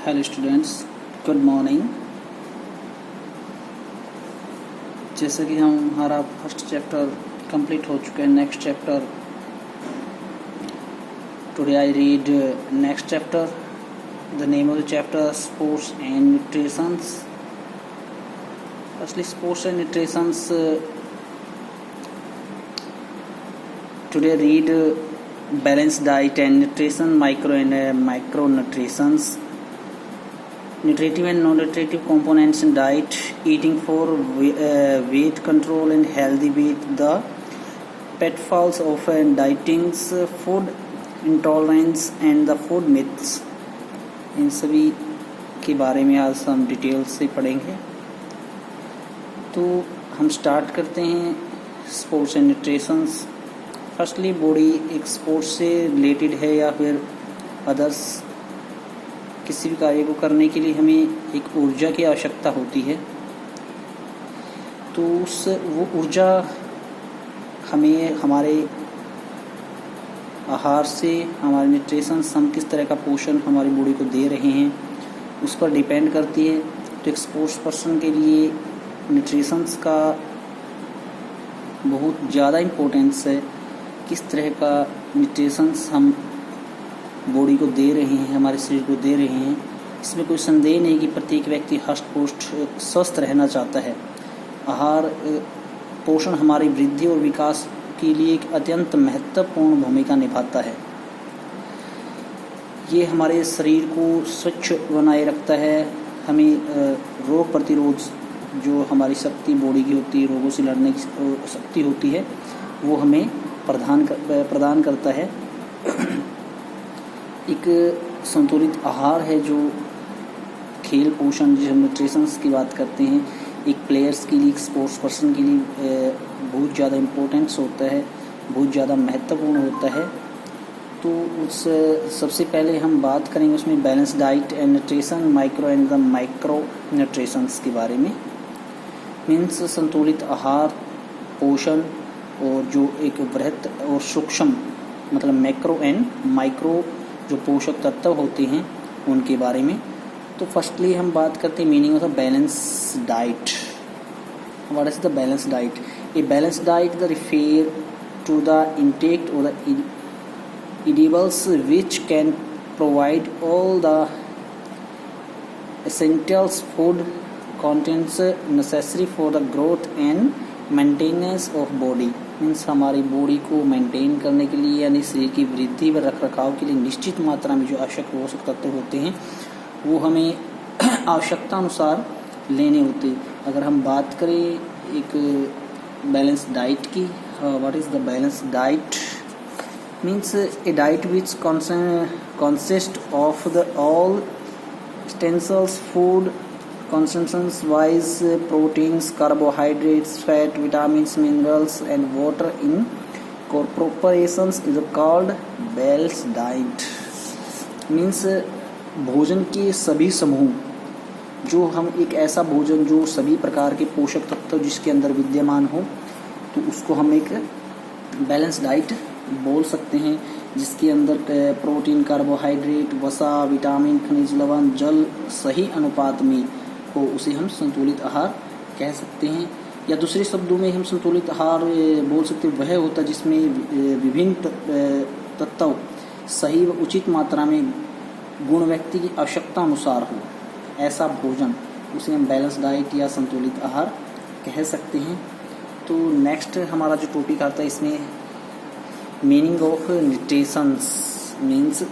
Hello students, good morning. जैसे कि हमारा फर्स्ट चैप्टर कंप्लीट हो चुका है। Next chapter today I read next chapter. The name of the chapter sports and nutritions. Firstly sports and nutritions, today read balanced diet and nutrition, micro and macronutrients, nutritive and non-nutritive components in diet, eating for weight control and healthy weight, the pitfalls of dieting, food intolerance and the food myths। इन सभी के बारे में आज हम detail से पढ़ेंगे। तो हम स्टार्ट करते हैं sports and nutritions. Firstly, body एक स्पोर्ट्स से रिलेटेड है या फिर अदर्स किसी भी कार्य को करने के लिए हमें एक ऊर्जा की आवश्यकता होती है। तो वो ऊर्जा हमें हमारे आहार से, हमारे न्यूट्रिशन, हम किस तरह का पोषण हमारी बॉडी को दे रहे हैं उस पर डिपेंड करती है। तो एक स्पोर्ट्स पर्सन के लिए न्यूट्रिशंस का बहुत ज़्यादा इम्पोर्टेंस है। किस तरह का न्यूट्रिशंस हम बॉडी को दे रहे हैं, हमारे शरीर को दे रहे हैं, इसमें कोई संदेह नहीं कि प्रत्येक व्यक्ति हष्ट पुष्ट स्वस्थ रहना चाहता है। आहार पोषण हमारी वृद्धि और विकास के लिए एक अत्यंत महत्वपूर्ण भूमिका निभाता है। ये हमारे शरीर को स्वच्छ बनाए रखता है, हमें रोग प्रतिरोध जो हमारी शक्ति बॉडी की होती है, रोगों से लड़ने की शक्ति होती है, वो हमें प्रदान करता है। एक संतुलित आहार है जो खेल पोषण, जिस न्यूट्रिशंस की बात करते हैं, एक प्लेयर्स के लिए, एक स्पोर्ट्स पर्सन के लिए बहुत ज़्यादा इम्पोर्टेंस होता है, बहुत ज़्यादा महत्वपूर्ण होता है। तो उस सबसे पहले हम बात करेंगे उसमें balance diet and nutrition, micro and the micro nutritions के बारे में। मीन्स संतुलित आहार, पोषण और जो एक बृहत और सूक्ष्म, मतलब मैक्रो एंड माइक्रो जो पोषक तत्व होते हैं उनके बारे में। तो फर्स्टली हम बात करते हैं meaning of the balance diet. What is the balance diet? A balance diet the refer to the intake और the edibles which can provide all the essentials food contents necessary for the growth and maintenance of body। Means हमारी body को maintain करने के लिए, यानी शरीर की वृद्धि व रख रखाव के लिए निश्चित मात्रा में जो आवश्यक पोषक तत्व होते हैं वो हमें आवश्यकता अनुसार लेने होते हैं। अगर हम बात करें एक बैलेंस डाइट की, what is the balance diet? Means A diet which consist of the all essentials food consumptions wise, proteins, carbohydrates, fat, vitamins, minerals and water in corporations is called balanced diet। Means भोजन के सभी समूह, जो हम एक ऐसा भोजन जो सभी प्रकार के पोषक तत्व जिसके अंदर विद्यमान हो, तो उसको हम एक बैलेंस डाइट बोल सकते हैं, जिसके अंदर प्रोटीन, कार्बोहाइड्रेट, वसा, विटामिन, खनिज लवण, जल सही अनुपात में हो, उसे हम संतुलित आहार कह सकते हैं। या दूसरे शब्दों में हम संतुलित आहार बोल सकते हैं वह होता है जिसमें विभिन्न तत्व सही व उचित मात्रा में गुण व्यक्ति की आवश्यकता अनुसार हो, ऐसा भोजन, उसे हम बैलेंस डाइट या संतुलित आहार कह सकते हैं। तो नेक्स्ट हमारा जो टॉपिक आता है इसमें मीनिंग ऑफ न्यूट्रिशंस। मीन्स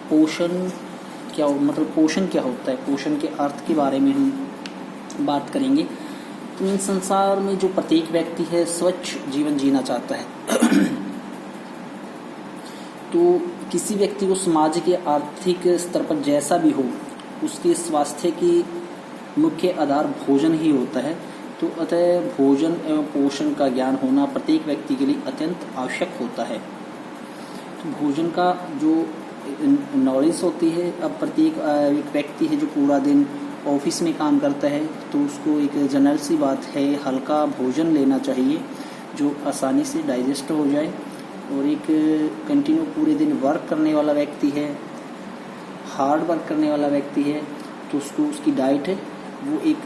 पोषण क्या, मतलब पोषण क्या होता है, पोषण के अर्थ के बारे में हम बात करेंगे। तो इन संसार में जो प्रत्येक व्यक्ति है स्वच्छ जीवन जीना चाहता है। तो किसी व्यक्ति को समाज के आर्थिक स्तर पर जैसा भी हो, उसके स्वास्थ्य की मुख्य आधार भोजन ही होता है। तो अतः भोजन एवं पोषण का ज्ञान होना प्रत्येक व्यक्ति के लिए अत्यंत आवश्यक होता है। तो भोजन का जो नॉलेज होती है, अब प्रत्येक एक व्यक्ति है जो पूरा दिन ऑफिस में काम करता है, तो उसको एक जनरल सी बात है हल्का भोजन लेना चाहिए जो आसानी से डाइजेस्ट हो जाए। और एक कंटिन्यू पूरे दिन वर्क करने वाला व्यक्ति है, हार्ड वर्क करने वाला व्यक्ति है तो उसको उसकी डाइट है वो एक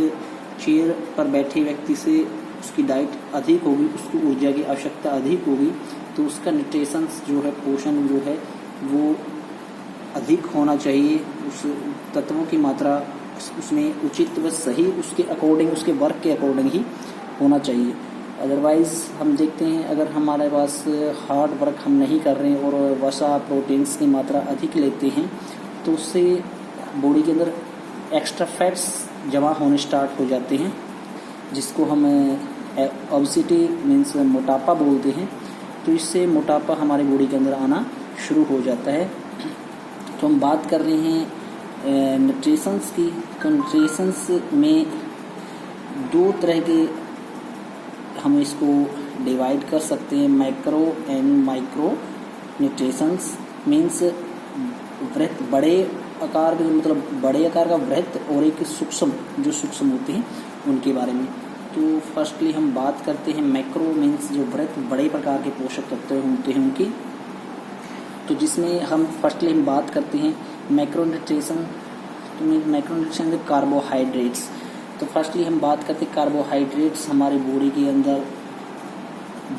चेयर पर बैठे व्यक्ति से उसकी डाइट अधिक होगी, उसको ऊर्जा की आवश्यकता अधिक होगी, तो उसका न्यूट्रिशंस जो है, पोषण जो है वो अधिक होना चाहिए। उस तत्वों की मात्रा उसमें उचित व सही उसके अकॉर्डिंग, उसके वर्क के अकॉर्डिंग ही होना चाहिए। अदरवाइज़ हम देखते हैं अगर हमारे पास हार्ड वर्क हम नहीं कर रहे हैं और वसा प्रोटीन्स की मात्रा अधिक लेते हैं तो उससे बॉडी के अंदर एक्स्ट्रा फैट्स जमा होने स्टार्ट हो जाते हैं, जिसको हम ओबेसिटी मीन्स मोटापा बोलते हैं। तो इससे मोटापा हमारी बॉडी के अंदर आना शुरू हो जाता है। तो हम बात कर रहे हैं न्यूट्रिशंस की। तो न्यूट्रिशंस में दो तरह के हम इसको डिवाइड कर सकते हैं, macro and micro nutritions. Means वृत्त, बड़े आकार के, मतलब बड़े आकार का वृत्त, और एक सूक्ष्म, जो सूक्ष्म होते हैं उनके बारे में। तो फर्स्टली हम बात करते हैं मैक्रो मीन्स जो वृत्त, बड़े प्रकार के पोषक तत्व होते हैं उनकी। तो जिसमें हम फर्स्टली हम बात करते हैं मैक्रो न्यूट्रिशन। तो मैक्रो न्यूट्रिशन कार्बोहाइड्रेट्स। तो फर्स्टली हम बात करते हैं कार्बोहाइड्रेट्स हमारी बॉडी के अंदर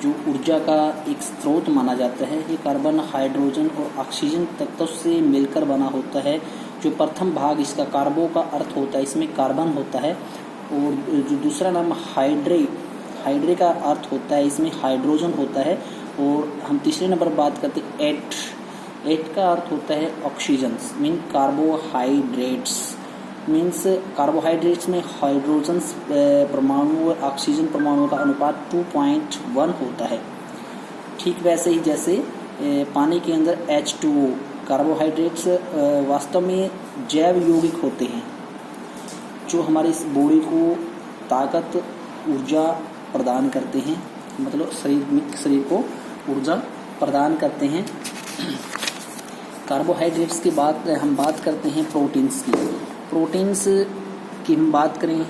जो ऊर्जा का एक स्रोत माना जाता है। ये कार्बन, हाइड्रोजन और ऑक्सीजन तत्व से मिलकर बना होता है। जो प्रथम भाग इसका कार्बो का अर्थ होता है, इसमें कार्बन होता है, और जो दूसरा नाम हाइड्रे का अर्थ होता है, इसमें हाइड्रोजन होता है। और हम तीसरे नंबर बात करते हैं एट का अर्थ होता है oxygen, mean carbohydrates. Means carbohydrates में हाइड्रोजन परमाणु और ऑक्सीजन परमाणुओं का अनुपात 2.1 होता है। ठीक वैसे ही जैसे पानी के अंदर H2O। कार्बोहाइड्रेट्स वास्तव में जैव यौगिक होते हैं जो हमारी इस बॉडी को ताकत, ऊर्जा प्रदान करते हैं, मतलब शरीर को ऊर्जा प्रदान करते हैं। कार्बोहाइड्रेट्स की बात हम बात करते हैं प्रोटीन्स की। प्रोटीन्स की हम बात करें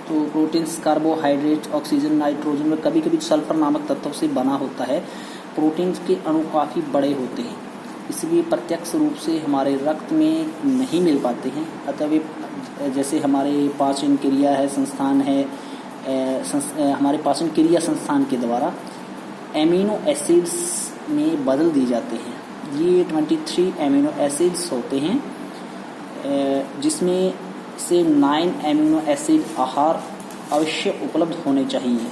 तो प्रोटीन्स कार्बोहाइड्रेट, ऑक्सीजन, नाइट्रोजन और कभी कभी सल्फर नामक तत्वों से बना होता है। प्रोटीन्स के अणु काफ़ी बड़े होते हैं, इसलिए प्रत्यक्ष रूप से हमारे रक्त में नहीं मिल पाते हैं। अतः वे जैसे हमारे पाचन क्रिया है संस्थान है, हमारे पाचन क्रिया संस्थान के द्वारा एमिनो एसिड्स में बदल दिए जाते हैं। ये 23 एमिनो एसिड्स होते हैं, जिसमें से 9 एमिनो एसिड आहार अवश्य उपलब्ध होने चाहिए।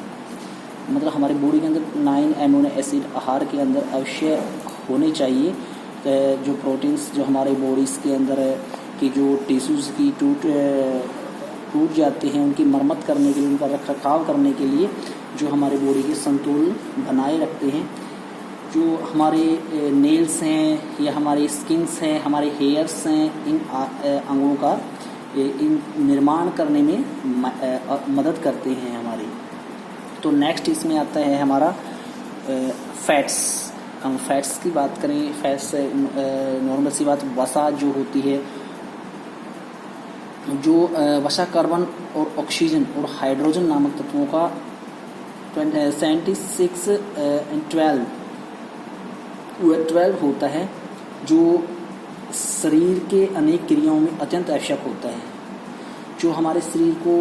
मतलब हमारे बॉडी के अंदर 9 एमिनो एसिड आहार के अंदर अवश्य होने चाहिए। जो प्रोटीन्स जो हमारे बॉडीज़ के अंदर की जो टिश्यूज़ की टूट जाते हैं, उनकी मरम्मत करने के लिए, उनका रखरखाव करने के लिए जो हमारे बॉडी के संतुलन बनाए रखते हैं। जो हमारे नेल्स हैं या हमारे स्किन्स हैं, हमारे हेयर्स हैं, इन अंगों का इन निर्माण करने में मदद करते हैं हमारी। तो नेक्स्ट इसमें आता है हमारा फैट्स। हम फैट्स की बात करें, फैट्स नॉर्मल सी बात, वसा जो होती है, जो वसा कार्बन और ऑक्सीजन और हाइड्रोजन नामक तत्वों का 12 होता है, जो शरीर के अनेक क्रियाओं में अत्यंत आवश्यक होता है, जो हमारे शरीर को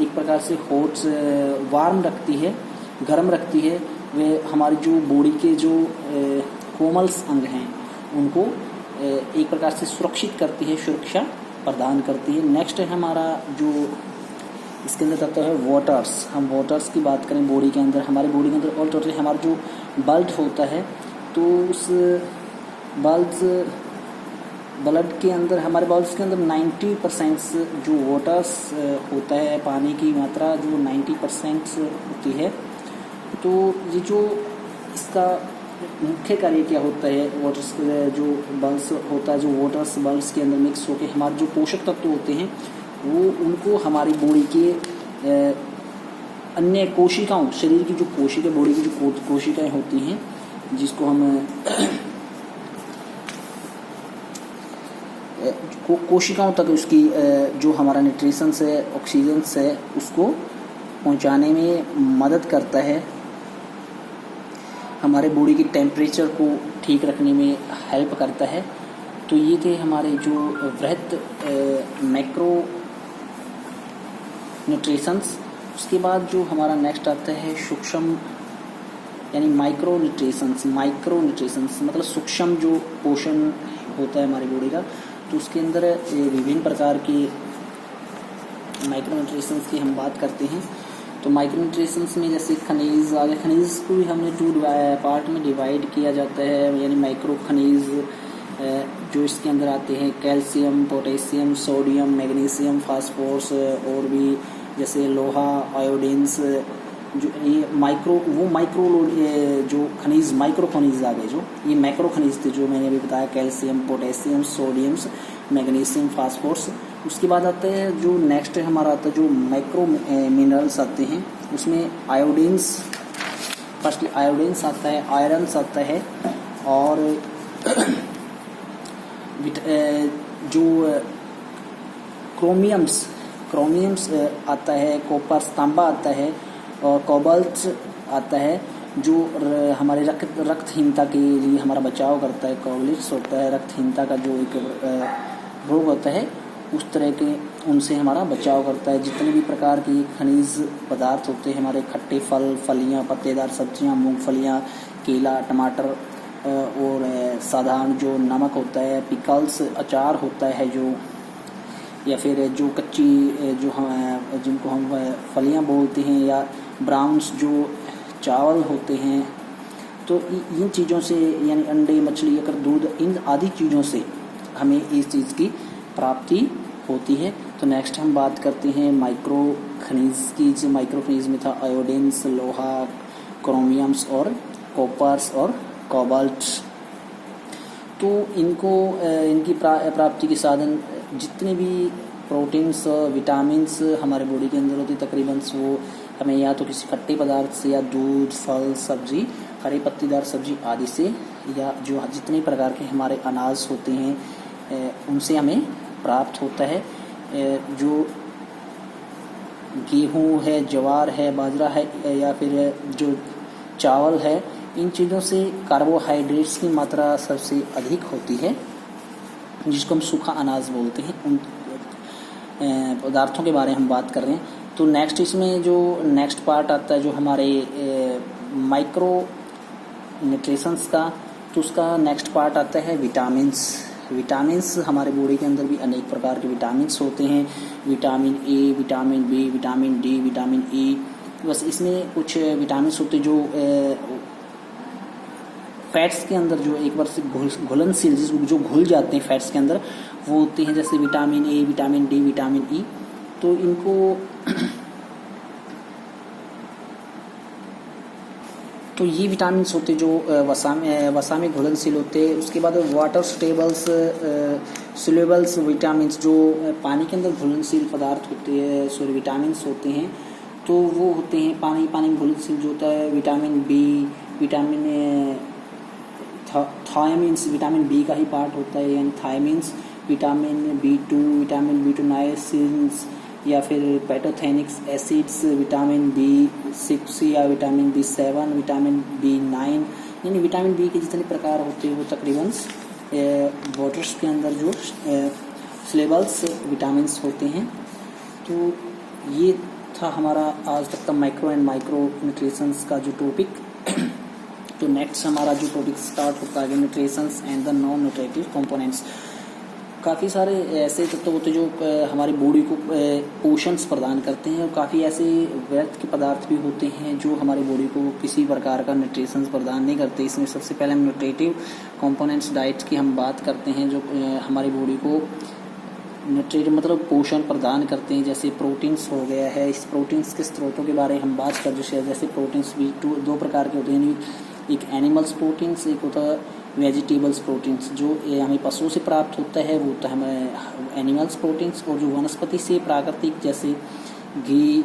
एक प्रकार से हॉट वार्म रखती है, गर्म रखती है। वे हमारी जो बॉडी के जो कोमल्स अंग हैं उनको एक प्रकार से सुरक्षित करती है, सुरक्षा प्रदान करती है। नेक्स्ट है हमारा जो इसके अंदर तत्व है वाटर्स। हम वाटर्स की बात करें बॉडी के अंदर, हमारी बॉडी के अंदर ऑल टोटल हमारा जो ब्लड होता है, तो उस ब्लड के अंदर, हमारे बॉल्स के अंदर 90% जो वाटर्स होता है, पानी की मात्रा जो 90% होती है। तो ये जो इसका मुख्य कार्य क्या होता है, वाटर्स जो बल्स होता है, जो वाटर्स बल्स के अंदर मिक्स होकर हमारे जो पोषक तत्व होते हैं वो उनको हमारी बॉडी के अन्य कोशिकाओं, शरीर की जो कोशिका, बॉडी की जो कोशिकाएं होती हैं, जिसको हम कोशिकाओं तक उसकी जो हमारा न्यूट्रिशन है, ऑक्सीजन है, उसको पहुंचाने में मदद करता है। हमारे बॉडी की टेम्परेचर को ठीक रखने में हेल्प करता है। तो ये थे हमारे जो वृहत मैक्रो न्यूट्रिशंस। उसके बाद जो हमारा नेक्स्ट आता है सूक्ष्म यानी माइक्रो न्यूट्रिशंस। माइक्रो न्यूट्रिशंस मतलब सूक्ष्म जो पोषण होता है हमारी बॉडी का, तो उसके अंदर विभिन्न प्रकार के माइक्रो न्यूट्रिशंस की हम बात करते हैं। तो माइक्रो न्यूट्रिशंस में जैसे खनिज आ गए, खनिज को भी हमने 2 पार्ट में डिवाइड किया जाता है, यानी माइक्रो खनिज जो इसके अंदर आते हैं calcium, potassium, sodium, magnesium, phosphorus और भी जैसे लोहा, आयोडीन्स, जो ये माइक्रो जो खनिज माइक्रो खनिज आ गए, जो ये मैक्रो खनिज थे जो मैंने अभी बताया, calcium, potassium, sodium, magnesium, phosphorus. उसके बाद आता है जो नेक्स्ट हमारा आता है जो माइक्रो मिनरल्स आते हैं, उसमें आयोडीन्स, फर्स्ट आयोडीन्स आता है, आयरन्स आता है और जो क्रोमियम्स आता है, कॉपर, तांबा आता है और कोबाल्ट आता है जो हमारे रक्तहीनता के लिए हमारा बचाव करता है। कोबाल्ट होता है रक्तहीनता का जो एक रोग होता है, उस तरह के उनसे हमारा बचाव करता है। जितने भी प्रकार के खनिज पदार्थ होते हैं, हमारे खट्टे फल, फलियां, पत्तेदार सब्जियां, मूंगफलियां, केला, टमाटर और साधारण जो नमक होता है, पिकल्स, अचार होता है जो, या फिर जो कच्ची जो हम जिनको हम फलियां बोलते हैं, या ब्राउन्स जो चावल होते हैं, तो इन चीज़ों से यानी अंडे, मछली, अगर दूध, इन आदि चीज़ों से हमें इस चीज़ की प्राप्ति होती है। तो नेक्स्ट हम बात करते हैं माइक्रो खनिज की। जो माइक्रो खनिज में था आयोडीन्स, लोहा, क्रोमियम्स और कॉपर्स और कोबाल्ट। तो इनकी प्राप्ति के साधन जितने भी प्रोटीन्स, विटामिन्स हमारे बॉडी के अंदर होती तकरीबन वो हमें या तो किसी खट्टे पदार्थ से, या दूध, फल, सब्जी, हरी पत्तीदार सब्जी आदि से, या जो जितने प्रकार के हमारे अनाज होते हैं उनसे हमें प्राप्त होता है। जो गेहूँ है, ज्वार है, बाजरा है, या फिर जो चावल है, इन चीज़ों से कार्बोहाइड्रेट्स की मात्रा सबसे अधिक होती है, जिसको हम सूखा अनाज बोलते हैं। उन पदार्थों के बारे में हम बात कर रहे हैं। तो नेक्स्ट इसमें जो नेक्स्ट पार्ट आता है जो हमारे माइक्रो न्यूट्रिशंस का, तो उसका नेक्स्ट पार्ट आता है विटामिन्स। हमारे बॉडी के अंदर भी अनेक प्रकार के विटामिन्स होते हैं, vitamin A, vitamin B, vitamin D, vitamin E. बस इसमें कुछ विटामिन्स होते हैं जो फैट्स के अंदर जो एक बार से घुलनशील जो घुल जाते हैं फैट्स के अंदर, वो होते हैं जैसे vitamin A, vitamin D, vitamin ई। तो इनको तो ये विटामिन्स होते जो वसा में घुलनशील होते हैं। उसके बाद वाटर स्टेबल्स सोल्यूबल्स विटामिन्स जो पानी के अंदर घुलनशील पदार्थ होते हैं, सॉरी विटामिन्स होते हैं, तो वो होते हैं पानी में घुलनशील जो होता है vitamin B, vitamin thiamins, vitamin B का ही पार्ट होता है, यानी थायमिन्स, विटामिन B2, विटामिन B2 नाइसिन्स, या फिर पैथोथेनिक एसिड्स, विटामिन B6 या विटामिन B7, विटामिन B9, यानी विटामिन बी के जितने प्रकार होते हैं वो तकरीबन वाटर्स के अंदर जो स्लेबल्स विटामिन्स होते हैं। तो ये था हमारा आज तक का माइक्रो एंड माइक्रो न्यूट्रिशंस का जो टॉपिक। तो नेक्स्ट हमारा जो टॉपिक स्टार्ट होता है nutritions and the non nutritive components. काफ़ी सारे ऐसे तत्व होते हैं जो हमारी बॉडी को पोषण प्रदान करते हैं, और काफ़ी ऐसे व्यर्थ के पदार्थ भी होते हैं जो हमारी बॉडी को किसी प्रकार का न्यूट्रिशंस प्रदान नहीं करते। इसमें सबसे पहले हम न्यूट्रिटिव कंपोनेंट्स डाइट की हम बात करते हैं, जो हमारी बॉडी को न्यूट्रिटिव मतलब पोषण प्रदान करते हैं। जैसे प्रोटीन्स हो गया है, इस प्रोटीन्स के स्रोतों के बारे में हम बात कर जैसे प्रोटीन्स भी दो प्रकार के होते हैं, एक एनिमल्स प्रोटीन्स, एक होता है वेजिटेबल्स प्रोटीन्स। जो हमें पशुओं से प्राप्त होता है वो होता है हमें एनिमल्स प्रोटीन्स, और जो वनस्पति से प्राकृतिक जैसे घी,